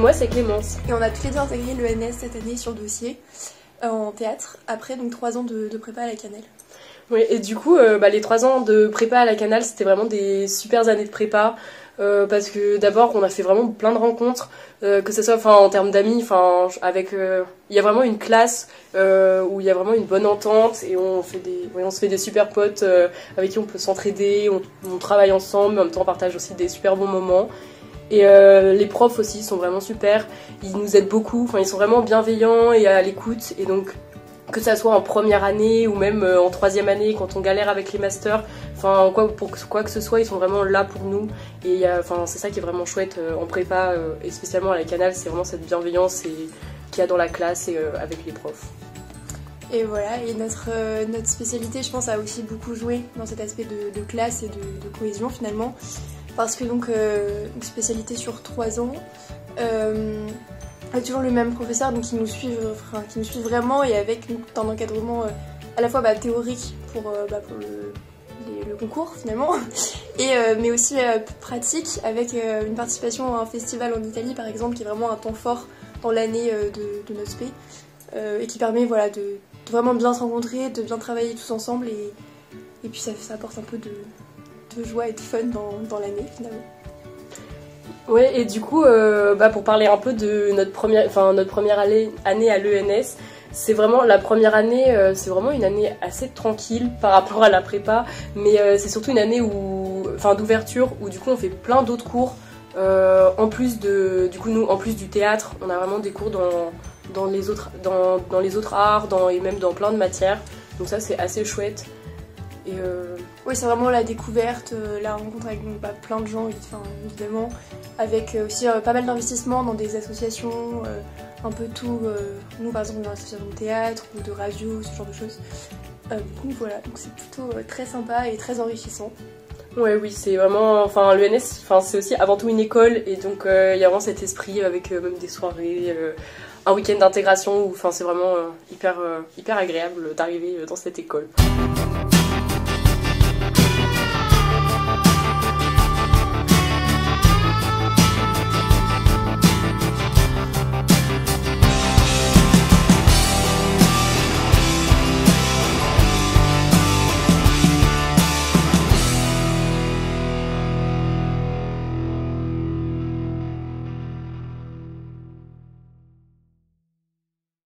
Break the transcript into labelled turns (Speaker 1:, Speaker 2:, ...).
Speaker 1: moi c'est Clémence.
Speaker 2: Et on a tous les deux intégré l'ENS cette année sur dossier en théâtre, après donc 3 ans de prépa à la Cannelle.
Speaker 1: Oui, et du coup, les 3 ans de prépa à la Cannelle, c'était vraiment des super années de prépa. Parce que d'abord, on a fait vraiment plein de rencontres, que ce soit en termes d'amis, il y a vraiment une classe où il y a vraiment une bonne entente et on se fait des super potes avec qui on peut s'entraider, on travaille ensemble, mais en même temps on partage aussi des super bons moments. Et les profs aussi sont vraiment super, ils nous aident beaucoup, ils sont vraiment bienveillants et à l'écoute, et donc que ça soit en première année ou même en 3e année quand on galère avec les masters, pour quoi que ce soit, ils sont vraiment là pour nous. Et c'est ça qui est vraiment chouette en prépa et spécialement à la Cannelle, c'est vraiment cette bienveillance qu'il y a dans la classe et avec les profs.
Speaker 2: Et voilà, et notre spécialité, je pense, a aussi beaucoup joué dans cet aspect de classe et de cohésion finalement, parce que donc une spécialité sur 3 ans. Toujours le même professeur, donc qui nous suit vraiment, et avec un encadrement à la fois théorique pour le concours finalement, mais aussi pratique, avec une participation à un festival en Italie par exemple, qui est vraiment un temps fort dans l'année de notre spé, et qui permet de vraiment bien se rencontrer, de bien travailler tous ensemble, et puis ça apporte un peu de joie et de fun dans l'année finalement.
Speaker 1: Ouais, et du coup, pour parler un peu de notre première année à l'ENS, c'est vraiment la première année, c'est vraiment une année assez tranquille par rapport à la prépa, mais c'est surtout une année d'ouverture où du coup on fait plein d'autres cours, en plus du théâtre, on a vraiment des cours dans les autres arts, et même dans plein de matières, donc ça c'est assez chouette.
Speaker 2: Oui, c'est vraiment la découverte, la rencontre avec plein de gens, évidemment, avec aussi pas mal d'investissements dans des associations, un peu tout. Nous, par exemple, dans l'association de théâtre ou de radio, ce genre de choses. Donc voilà, donc c'est plutôt très sympa et très enrichissant.
Speaker 1: Ouais, oui, c'est vraiment. L'ENS, c'est aussi avant tout une école, et donc il y a vraiment cet esprit avec même des soirées, un week-end d'intégration où c'est vraiment hyper agréable d'arriver dans cette école.